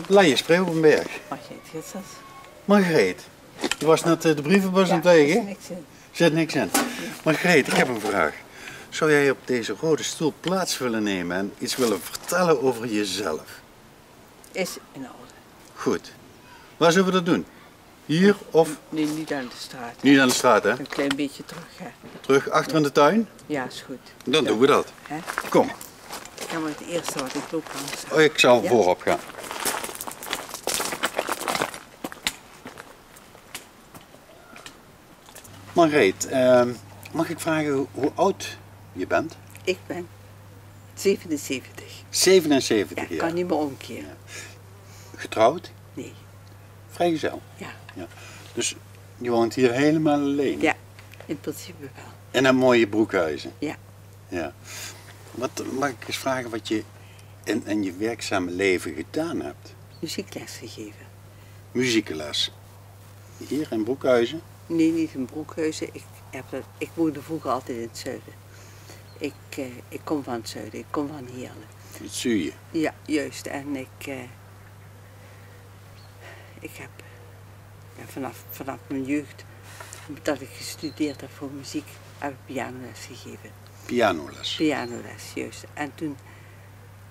Hoi. Lije Spreeuwenberg. Margreet Gitsels. Margreet, je was net de brievenbus aan het Ja, er legen? zit niks in. Zit niks in. Margreet, ik heb een vraag. Zou jij op deze rode stoel plaats willen nemen en iets willen vertellen over jezelf? Is in orde. Goed. Waar zullen we dat doen? Hier of Nee, niet aan de straat. niet aan de straat, hè? Een klein beetje terug, hè. Terug achter in de tuin? Ja, is goed. Dan doen we dat. Hè? Kom. Ik ga maar het eerste wat ik loop langs. Oh, ik zal Ja? voorop gaan. Margreet, mag ik vragen hoe oud je bent? Ik ben 77. 77 Ja, ik jaar. kan niet meer omkeren. Getrouwd? Nee. Vrijgezel. Ja. Ja. Dus je woont hier helemaal alleen? Ja, in principe wel. In een mooie broekhuizen? Ja. Ja. Wat, mag ik eens vragen wat je in je werkzame leven gedaan hebt? Muziekles gegeven. Muziekles. Hier in Broekhuizen? Nee, niet in Broekhuizen. Ik woonde vroeger altijd in het zuiden. Ik kom van het zuiden. Ik kom van Heerlen. Dat zie je. Ja, juist. En ik heb vanaf mijn jeugd, dat ik gestudeerd heb voor muziek, heb ik pianoles gegeven. Pianoles. Pianoles, juist. En toen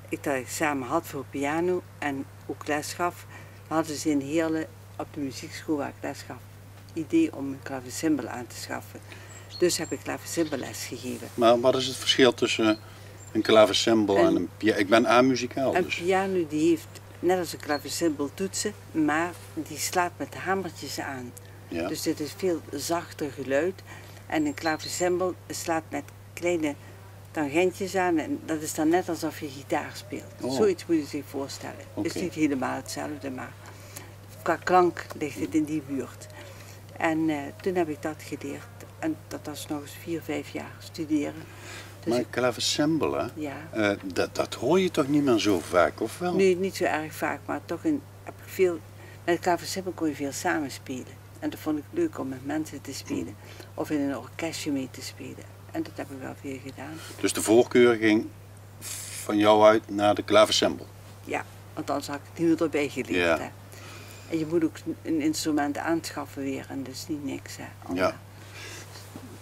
ik dat examen had voor piano en ook les gaf, hadden ze in Heerlen op de muziekschool waar ik les gaf, idee om een klavecimbal aan te schaffen. Dus heb ik klavecimbales gegeven. Maar wat is het verschil tussen een klavecimbal en een piano? Ik ben amuzikaal Een dus. piano die heeft net als een klavecimbal toetsen, maar die slaat met de hamertjes aan. Ja. Dus dit is veel zachter geluid. En een klavecimbal slaat met kleine tangentjes aan en dat is dan net alsof je gitaar speelt. Oh. Zoiets moet je zich voorstellen. Het is Oké. niet helemaal hetzelfde, maar qua klank ligt het in die buurt. En toen heb ik dat geleerd. En dat was nog eens 4, 5 jaar studeren. Dus Maar klavecimbal, hè? ja. Dat hoor je toch niet meer zo vaak, of wel? Nee, niet zo erg vaak, maar toch heb ik veel. Met de klavecimbal kon je veel samenspelen. En dat vond ik leuk om met mensen te spelen. Of in een orkestje mee te spelen. En dat heb ik wel veel gedaan. Dus de voorkeur ging van jou uit naar de klavecimbal? Ja, want anders had ik het niet erbij geleerd. Ja. Hè. En je moet ook een instrument aanschaffen weer. En dat is niet niks. Hè. Ja.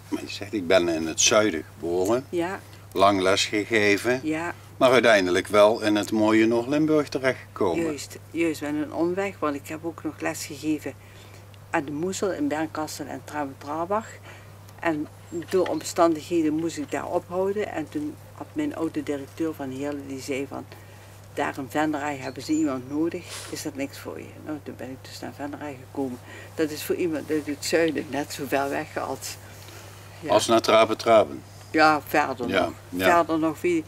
Maar je zegt, ik ben in het zuiden geboren, Ja, lang les gegeven, ja, maar uiteindelijk wel in het mooie Noord-Limburg terechtgekomen. juist met een omweg. Want ik heb ook nog les gegeven aan de Moezel in Bernkastel en Trabach. En door omstandigheden moest ik daar ophouden. En toen had mijn oude directeur van Heerlen, die zei van, daar in Venray hebben ze iemand nodig, is dat niks voor je? Nou, toen ben ik dus naar Venray gekomen. Dat is voor iemand uit het zuiden net zo ver weg als... Ja, Als naar Traben. ja verder Ja, nog. ja. Verder nog. In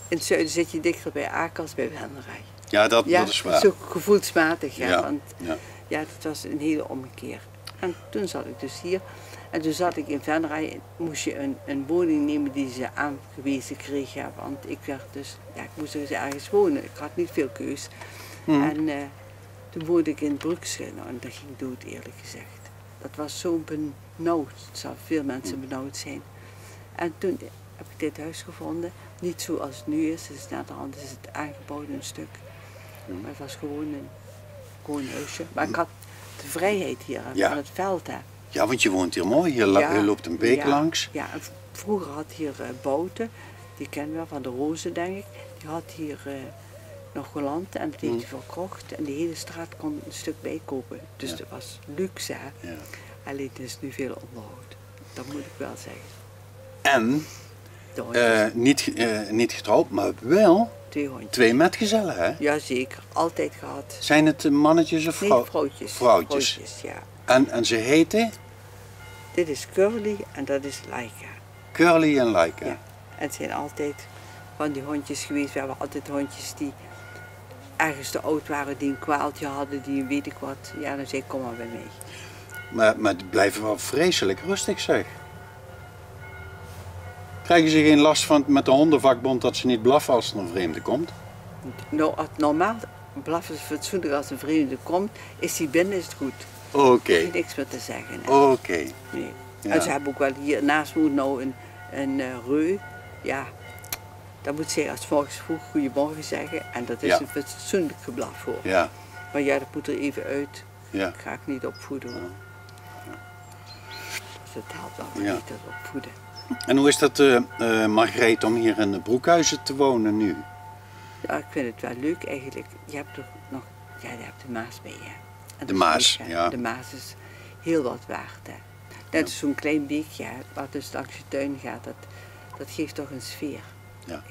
het zuiden zit je dichter bij Aken als bij Venray. Ja, dat Ja, is waar. zo gevoelsmatig, ja. Ja, Want ja. ja, dat was een hele ommekeer. En toen zat ik dus hier. En toen zat ik in Venray, moest je een woning nemen die ze aangewezen kreeg. Ja, want ik werd dus, ja, ik moest dus ergens wonen. Ik had niet veel keus. En toen woonde ik in Brugse. Nou, en dat ging dood, eerlijk gezegd. Dat was zo benauwd. Het zou veel mensen benauwd zijn. En toen heb ik dit huis gevonden. Niet zoals het nu is. Dus naderhand is het aangebouwd een stuk. Maar het was gewoon een huisje. Maar ik had de vrijheid hier Ja. van het veld. Hè. Ja, want je woont hier mooi, je loopt een beek langs. Ja, en vroeger had hier Bouten, die kennen we van de Rozen denk ik. Die had hier nog geland en dat heeft hij verkocht. En de hele straat kon een stuk bijkopen. Dus dat was luxe. Hè. Ja. Alleen het is nu veel onderhoud. Dat moet ik wel zeggen. En De hondjes, niet getrouwd, maar wel 2 hondjes. 2 metgezellen, hè? Jazeker, altijd gehad. Zijn het mannetjes of Nee, vrouwtjes. vrouwtjes? Ja. En ze heten Dit is Curly en dat is Laika. Curly en Laika. Ja. En het zijn altijd van die hondjes geweest. We hebben altijd hondjes die ergens te oud waren, die een kwaaltje hadden, die weet ik wat. Ja, dan zei ik, kom maar bij mij. Maar die blijven wel vreselijk rustig, zeg. Krijgen ze geen last van met de hondenvakbond dat ze niet blaffen als er een vreemde komt? Nou, als normaal blaffen ze fatsoenlijk als een vreemde komt, is die binnen, is het goed. Oké. Er is niks meer te zeggen. Hè. Oké. Nee. Ja. En ze hebben ook wel hier naast me nou een reu. Ja, dan moet zij als morgens vroeg goedemorgen zeggen en dat is Ja. een fatsoenlijk geblaf voor. Ja. Maar ja, dat moet er even uit. Ja. Dat ga ik niet opvoeden hoor. Dus het helpt wel Ja. niet dat opvoeden. En hoe is dat, Margreet, om hier in Broekhuizen te wonen nu? Ja, ik vind het wel leuk eigenlijk. Je hebt toch nog, ja, je hebt de Maas mee hè. En De dat is Maas, leuk, hè. ja. De Maas is heel wat waard hè. Net als zo'n klein beekje hè, wat dus langs je tuin gaat, dat geeft toch een sfeer. Ja.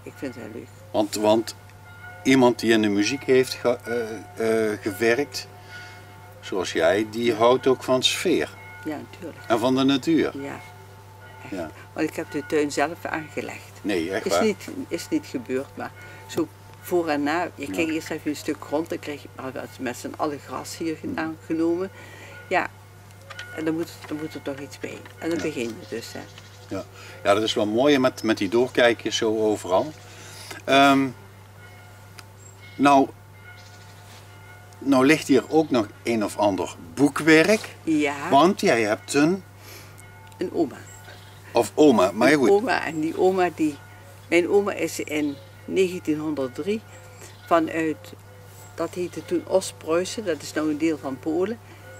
Ik vind het wel leuk. Want iemand die in de muziek heeft gewerkt, zoals jij, die houdt ook van sfeer. Ja, natuurlijk. En van de natuur. Ja, echt. Ja. Want ik heb de tuin zelf aangelegd. Nee, echt waar. Is niet gebeurd, maar zo voor en na. Je Ja. kijkt eerst even een stuk grond, dan krijg je met z'n allen gras hier genomen. Ja, en dan moet er toch iets bij. En dan begin je dus. Hè. Ja. Ja, dat is wel mooi met die doorkijkjes zo overal. Nou ligt hier ook nog een of ander boekwerk. Ja, Want jij hebt een oma. Of oma, maar Een goed. oma, en die oma, mijn oma is in 1903 vanuit, dat heette toen Oost-Pruisen, dat is nou een deel van Polen,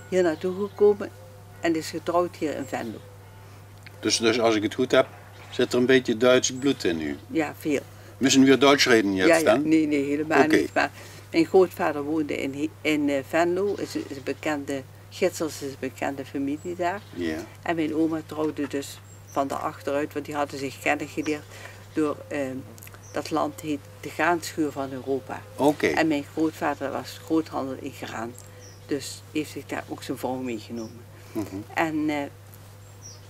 hier naartoe gekomen en is getrouwd hier in Venlo. Dus als ik het goed heb, zit er een beetje Duits bloed in u. Ja, veel. Müssen wir Deutsch reden jetzt Ja, dan? nee, helemaal Oké. niet. Maar mijn grootvader woonde in Venlo, is een bekende, Gitsels is een bekende familie daar. Ja. En mijn oma trouwde dus van de achteruit, want die hadden zich kennen geleerd door, dat land heet de graanschuur van Europa. Oké. En mijn grootvader was groothandel in graan, dus heeft zich daar ook zijn vrouw meegenomen. Mhm. En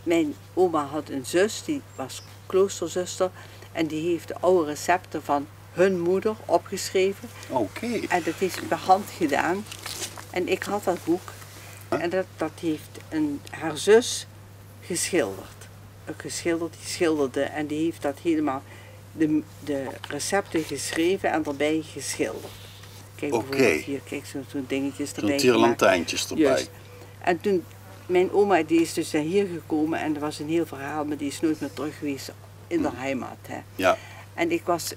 mijn oma had een zus, die was kloosterzuster, en die heeft de oude recepten van hun moeder opgeschreven. Oké. En dat is per hand gedaan. En ik had dat boek. En dat heeft haar zus geschilderd. Die schilderde en die heeft dat helemaal, de recepten geschreven en erbij geschilderd. Kijk Oké. bijvoorbeeld hier, kijk zo'n dingetjes erbij Zo'n gemaakt. tierlantijntjes erbij. Juist. En toen, mijn oma die is dus naar hier gekomen en er was een heel verhaal, maar die is nooit meer terug geweest in de heimat. Hè. Ja. En ik was,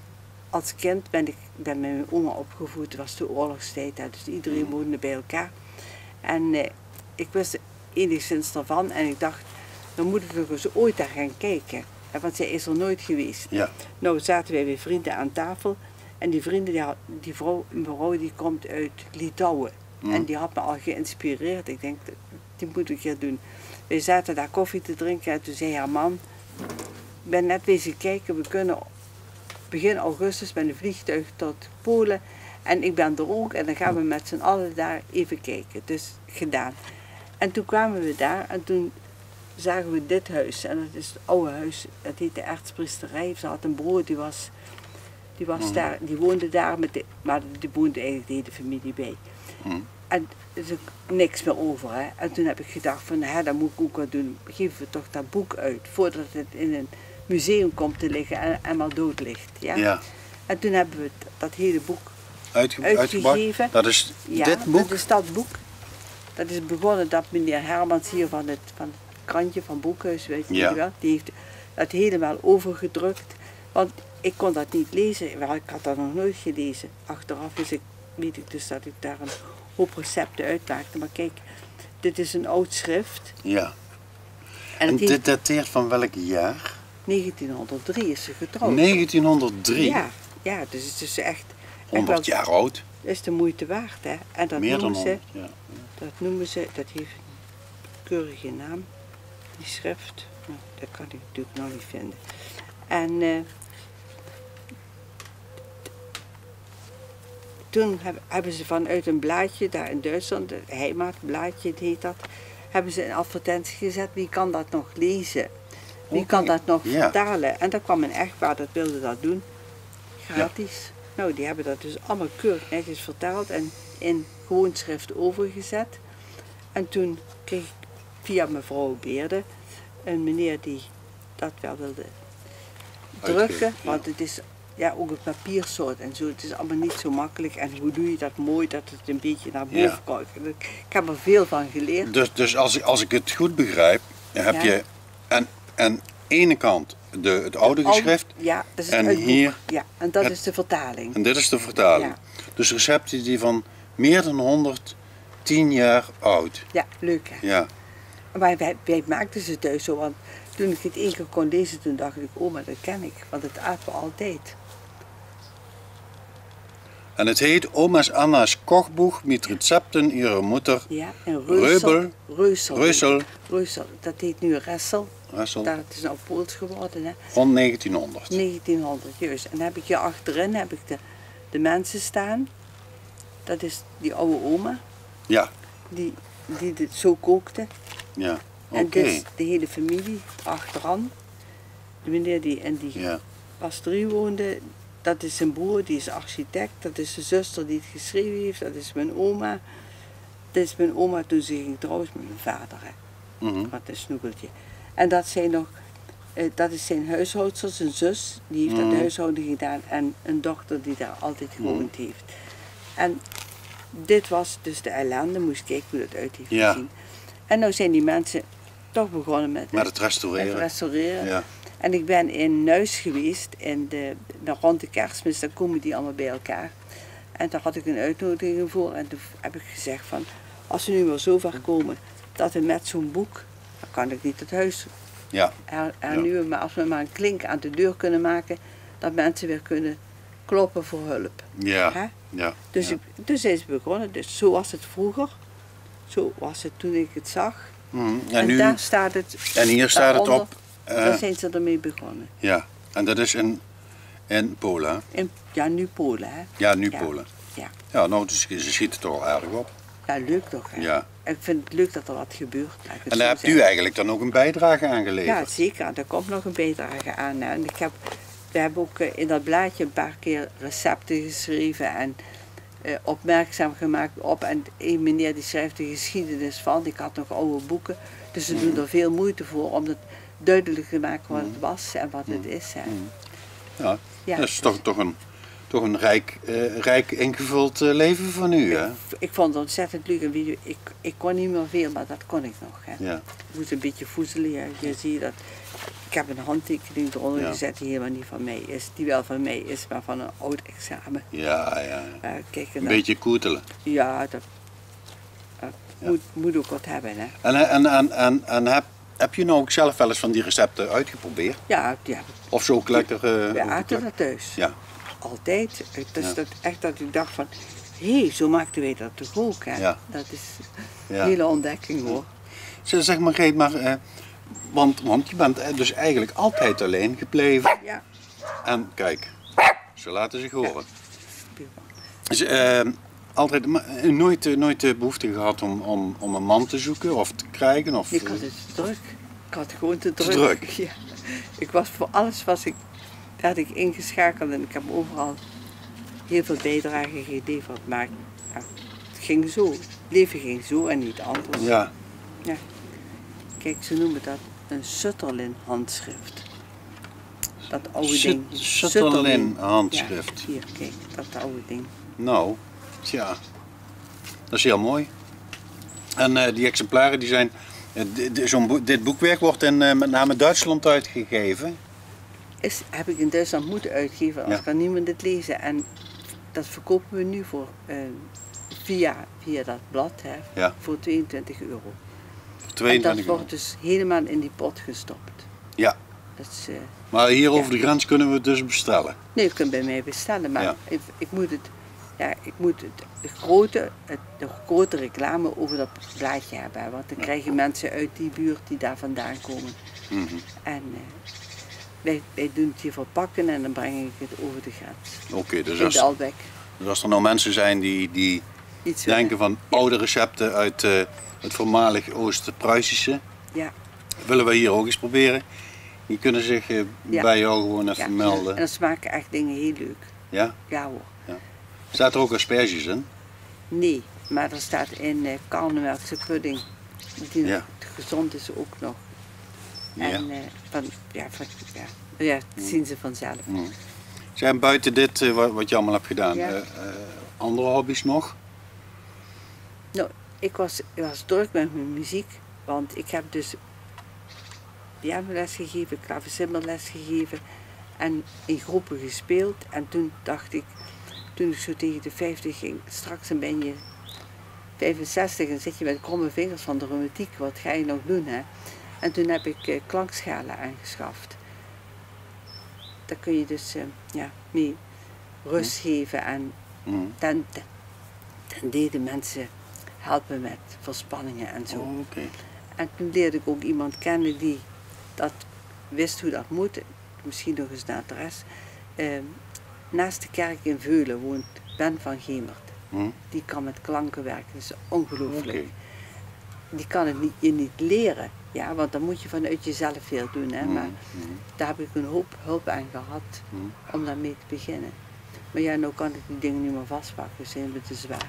als kind ben met mijn oma opgevoed, het was de oorlogstijd, hè, dus iedereen woonde bij elkaar. En ik wist enigszins ervan en ik dacht, dan moet ik nog eens ooit daar gaan kijken. Hè, want zij is er nooit geweest. Ja. Nou zaten wij weer vrienden aan tafel en die vrienden, die mevrouw die komt uit Litouwen. En die had me al geïnspireerd. Ik denk, die moet ik hier doen. We zaten daar koffie te drinken en toen zei haar man, ik ben net wezen kijken, we kunnen begin augustus met een vliegtuig tot Polen en ik ben er ook en dan gaan we met z'n allen daar even kijken. Dus gedaan. En toen kwamen we daar en toen zagen we dit huis en dat is het oude huis, het heet de Ertspriesterij. Ze had een broer die was daar, die woonde daar, maar die woonde eigenlijk de hele familie bij. En er is ook niks meer over. Hè. En toen heb ik gedacht van, dat moet ik ook wat doen. Geven we toch dat boek uit, voordat het in een museum komt te liggen en maar dood ligt. Ja? Ja. En toen hebben we dat hele boek Uitgebracht. uitgegeven. Dat is Ja, dit boek? dat is dat boek. Dat is begonnen dat meneer Hermans hier van het krantje van Boekhuis, weet je Ja. wel, die heeft dat helemaal overgedrukt. Want ik kon dat niet lezen, wel, ik had dat nog nooit gelezen. Achteraf weet ik dus dat ik daar een hoop recepten uitmaakte. Maar kijk, dit is een oud schrift. Ja. En En het dit heeft dateert van welk jaar? 1903 is ze getrouwd. 1903. Ja, dus het is echt 100 jaar oud. is de moeite waard, hè. En dat Meer dan noemen ze, 100. Ja. dat heeft een keurige naam, die schrift. Nou, dat kan ik natuurlijk nog niet vinden. En toen hebben ze vanuit een blaadje daar in Duitsland, het Heimatblaadje heet dat, hebben ze een advertentie gezet, wie kan dat nog lezen? Wie kan dat nog vertalen? En daar kwam een echtpaar dat wilde dat doen, gratis. Nou, die hebben dat dus allemaal keurig netjes vertaald en in gewoon schrift overgezet. En toen kreeg ik via mevrouw Beerde een meneer die dat wel wilde drukken, Uitgeven, ja. want het is ook een papiersoort en zo. Het is allemaal niet zo makkelijk. En hoe doe je dat mooi dat het een beetje naar boven komt? Ik heb er veel van geleerd. Dus als ik het goed begrijp, heb je aan ene kant het oude geschrift. Ja, dat is En het uitboek. hier Ja, en dat is de vertaling. En dit is de vertaling. Ja. Dus recepten die van meer dan 110 jaar oud. Ja, leuk hè. Ja. Maar wij maakten ze thuis zo, want toen ik het één keer kon lezen, toen dacht ik, oh, maar dat ken ik, want het aten we altijd. En het heet Oma's Anna's kochboek met recepten ihrer moeder. Ja, en Reubel. Reusel. Reusel. Dat heet nu Ressel. Ressel. Dat is nou Pools geworden, hè. Rond 1900. 1900, juist. En dan heb ik hier achterin heb ik de mensen staan. Dat is die oude oma, Ja. die dit zo kookte. Ja. En Oké. dus de hele familie achteraan. De meneer die in die Ja. pastorie woonde, dat is zijn broer, die is architect. Dat is de zuster die het geschreven heeft, dat is mijn oma. Dat is mijn oma toen ze ging trouwen met mijn vader, hè. Mhm. Wat een snoekeltje. En dat zijn nog, dat is zijn huishoudster, zijn zus, die heeft dat huishouden gedaan. En een dochter die daar altijd gewoond heeft. En dit was dus de ellende, moest kijken hoe dat uit heeft Ja. gezien. En nou zijn die mensen toch begonnen met Met het restaureren. het restaureren. Ja. En ik ben in Nuis geweest, rond de Kerstmis, dan komen die allemaal bij elkaar. En daar had ik een uitnodiging voor en toen heb ik gezegd van, als we nu wel zo ver komen dat we met zo'n boek, dan kan ik niet het huis Ja. hernieuwen, maar als we maar een klink aan de deur kunnen maken, dat mensen weer kunnen kloppen voor hulp. Ja. Hè? Ja. Dus, Ja. toen zijn ze begonnen, dus zo was het vroeger, zo was het toen ik het zag. Mhm. En nu, daar staat het, en hier staat het daaronder, op. daar zijn ze ermee begonnen. Ja. En dat is in Polen. Hè? Ja, nu Polen, hè? Ja, nu Ja. Polen. Ja. Ja, nou, dus ze ziet het er al aardig op. Ja, leuk toch? Hè? Ja. Ik vind het leuk dat er wat gebeurt. laat ik het En zo daar hebt u zeggen. eigenlijk dan ook een bijdrage aan Ja, geleverd. zeker. Er komt nog een bijdrage aan. Hè. En we hebben ook in dat blaadje een paar keer recepten geschreven en opmerkzaam gemaakt op. En een meneer die schrijft de geschiedenis van. Ik had nog oude boeken. Dus ze doen er veel moeite voor om het duidelijk te maken wat het was en wat het is. Hè. Ja. Ja. Dat is toch een rijk ingevuld leven van u, hè? Ik vond het ontzettend leuk. En weet je, ik kon niet meer veel, maar dat kon ik nog. Hè. Ja. Ik moest een beetje voezelen. Ja. Je ziet dat. Ik heb een handtekening eronder Ja. gezet die helemaal niet van mij is. Die wel van mij is, maar van een oud examen. Ja, ja. Kijk, en Een dat- beetje koetelen. Ja, dat moet ook wat hebben. Hè. En heb je nou ook zelf wel eens van die recepten uitgeprobeerd? Ja, Of zo ook lekker... we aten overklept? dat thuis. Ja. Altijd. Het is Ja. dat echt dat ik dacht van, hé, zo maakten wij dat toch ook. Hè. Ja. Dat is Ja. een hele ontdekking hoor. Zeg maar, Greet, maar... want je bent dus eigenlijk altijd alleen gebleven. Ja. En kijk, ze laten zich horen. Dus, altijd, nooit de behoefte gehad om een man te zoeken of te krijgen? Of, Ik had het te druk. Ik had gewoon te druk. druk? Ja. Ik was voor alles werd ik ingeschakeld en ik heb overal heel veel bijdrage geleverd. Maar ja, het ging zo. Het leven ging zo en niet anders. Ja, Ja. Kijk, ze noemen dat een Sutherland handschrift. Dat oude ding. Sutherland handschrift. Ja, hier, kijk, dat oude ding. Nou, tja, dat is heel mooi. En die exemplaren die zijn... dit boekwerk wordt in met name Duitsland uitgegeven. Heb ik in Duitsland moeten uitgeven, als Ja. kan niemand het lezen. En dat verkopen we nu voor, via dat blad hè, Ja. voor €22. Voor En 22 dat wordt dus helemaal in die pot gestopt. Ja, Dat is, maar hier Ja. over de grens kunnen we het dus bestellen. nee, je kunt bij mij bestellen, maar Ja. ik moet de grote reclame over dat blaadje hebben. Hè, want dan krijgen mensen uit die buurt die daar vandaan komen. Mhm. En wij doen het hier verpakken en dan breng ik het over de grens. Oké, dus In als, de Albeck. dus als er nou mensen zijn die Iets denken van oude recepten uit het voormalig Oost-Pruisische, Ja. willen we hier ook eens proberen. Die kunnen zich Ja. bij jou gewoon even Ja. melden. En dan smaken echt dingen heel leuk. Ja? Ja hoor. Staat er ook asperges in? Nee, maar er staat in karnemelkse pudding. Die Ja. gezond is ook nog. Ja. En dat zien ze vanzelf. Zijn buiten dit wat je allemaal hebt gedaan, Ja. andere hobby's nog? Nou, ik was druk met mijn muziek, want ik heb dus pianoles gegeven, klaversimmerles gegeven en in groepen gespeeld. En toen dacht ik, toen ik zo tegen de 50 ging, straks dan ben je 65 en zit je met kromme vingers van de reumatiek, wat ga je nog doen, hè? En toen heb ik klankschalen aangeschaft. Daar kun je dus mee rust geven en ten dele mensen helpen met verspanningen en zo. Oh, okay. En toen leerde ik ook iemand kennen die dat wist hoe dat moet, misschien nog eens naar het adres. Naast de kerk in Veulen woont Ben van Gemert. Die kan met klanken werken, dat is ongelooflijk. Okay. Die kan het je niet leren, ja, want dan moet je vanuit jezelf veel doen. Hè? Maar daar heb ik een hoop hulp aan gehad om daarmee te beginnen. Maar ja, nu kan ik die dingen niet meer vastpakken, dus zijn we te zwaar.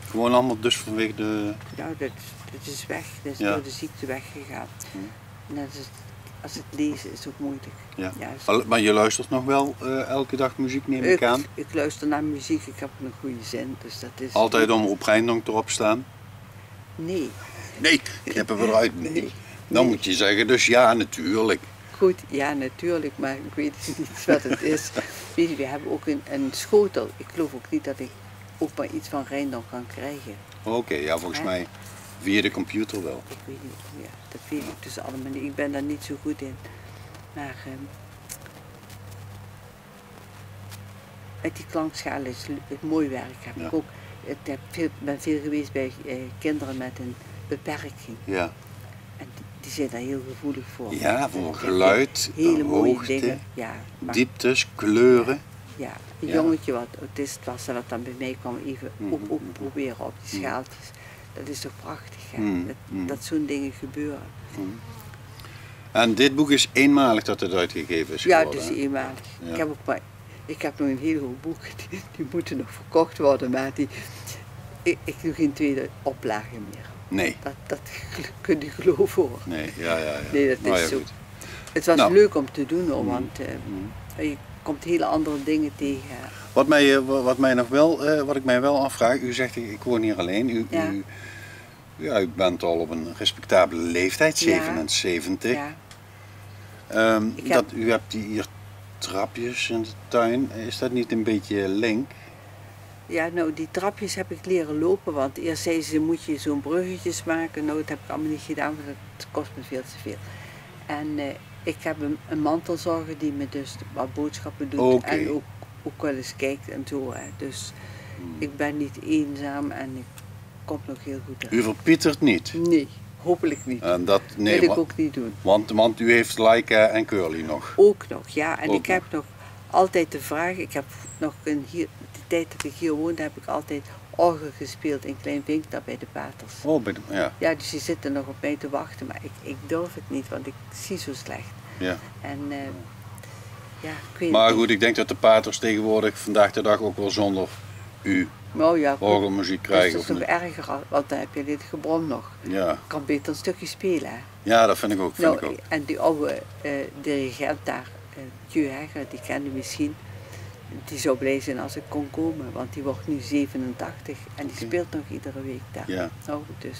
Gewoon allemaal dus vanwege de... Ja, dat is weg, dat is door de ziekte weggegaan. Net als het lezen is ook moeilijk. Ja. Ja, maar je luistert nog wel elke dag muziek, neem ik aan? Ik luister naar muziek, ik heb een goede zin, dus dat is... Altijd Omroep Rijndonk erop staan? Nee. Nee, ik heb er eruit. Nee. Dan moet je zeggen, dus ja, natuurlijk. Goed, ja, natuurlijk, maar ik weet niet wat het is. Weet je, we hebben ook een schotel. Ik geloof ook niet dat ik ook maar iets van Rijndonk kan krijgen. Oké, ja, volgens mij via de computer wel. Ik weet niet, ja, dat weet ik dus allemaal niet. Ik ben daar niet zo goed in. Maar met die klankschalen is het mooi werk. Heb ik ook, ben veel geweest bij kinderen met een beperking. Ja. En die zijn daar heel gevoelig voor. Ja, voor geluid, hele mooie hoogte, dingen. Ja, maar, dieptes, kleuren. Ja, een jongetje wat autist was en wat dan bij mij kwam even ook proberen op die schaaltjes. Dat is toch prachtig, hè? Dat zo'n dingen gebeuren. En dit boek is eenmalig dat het uitgegeven is geworden? Ja, het is eenmalig. Ja. Ik heb nog een hele hoop boeken, die moeten nog verkocht worden, maar ik doe geen tweede oplage meer. Nee. Dat kun je geloven, hoor. Nee, ja. Nee, dat is zo. Goed. Het was leuk om te doen, hoor, want je komt hele andere dingen tegen. Wat ik mij wel afvraag, u zegt ik woon hier alleen. U bent al op een respectabele leeftijd, 77. Ja. U hebt hier trapjes in de tuin. Is dat niet een beetje link? Ja, nou, die trapjes heb ik leren lopen, want eerst zei ze, moet je zo'n bruggetjes maken. Nou, dat heb ik allemaal niet gedaan, want dat kost me veel te veel. En ik heb een mantelzorger die me dus wat boodschappen doet en ook wel eens kijkt en zo. Hè. Dus ik ben niet eenzaam en ik kom nog heel goed uit. U verpietert niet? Nee, hopelijk niet. En dat wil ik ook niet doen. Want u heeft Laika en Curly nog? Ook nog, ja. En ik heb nog altijd de vraag, ik heb nog de tijd dat ik hier woonde, heb ik altijd orgel gespeeld in Klein Vinkter bij de paters. Oh, ja, dus die zitten nog op mij te wachten, maar ik durf het niet, want ik zie zo slecht. Ja. En ik weet maar goed, ik denk dat de paters tegenwoordig vandaag de dag ook wel zonder u orgelmuziek krijgen. Dat is toch erger, want dan heb je dit gebrom nog. Ja. Ik kan beter een stukje spelen. Hè. Ja, dat vind ik ook. En die oude dirigent daar, Dieu Hegger, die kende misschien. Die zou blij zijn als ik kon komen, want die wordt nu 87 en die speelt nog iedere week daar. Ja. Nou, dus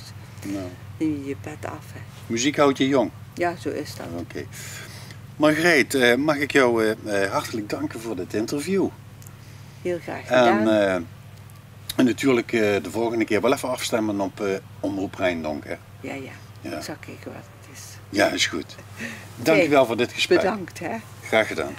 neem je pet af. Hè. Muziek houdt je jong? Ja, zo is dat. Oké. Margreet, mag ik jou hartelijk danken voor dit interview. Heel graag gedaan. En natuurlijk de volgende keer wel even afstemmen op Omroep Rijndonk. Ja. Ik zal kijken wat het is. Ja, is goed. Dank u wel voor dit gesprek. Bedankt. Hè. Graag gedaan.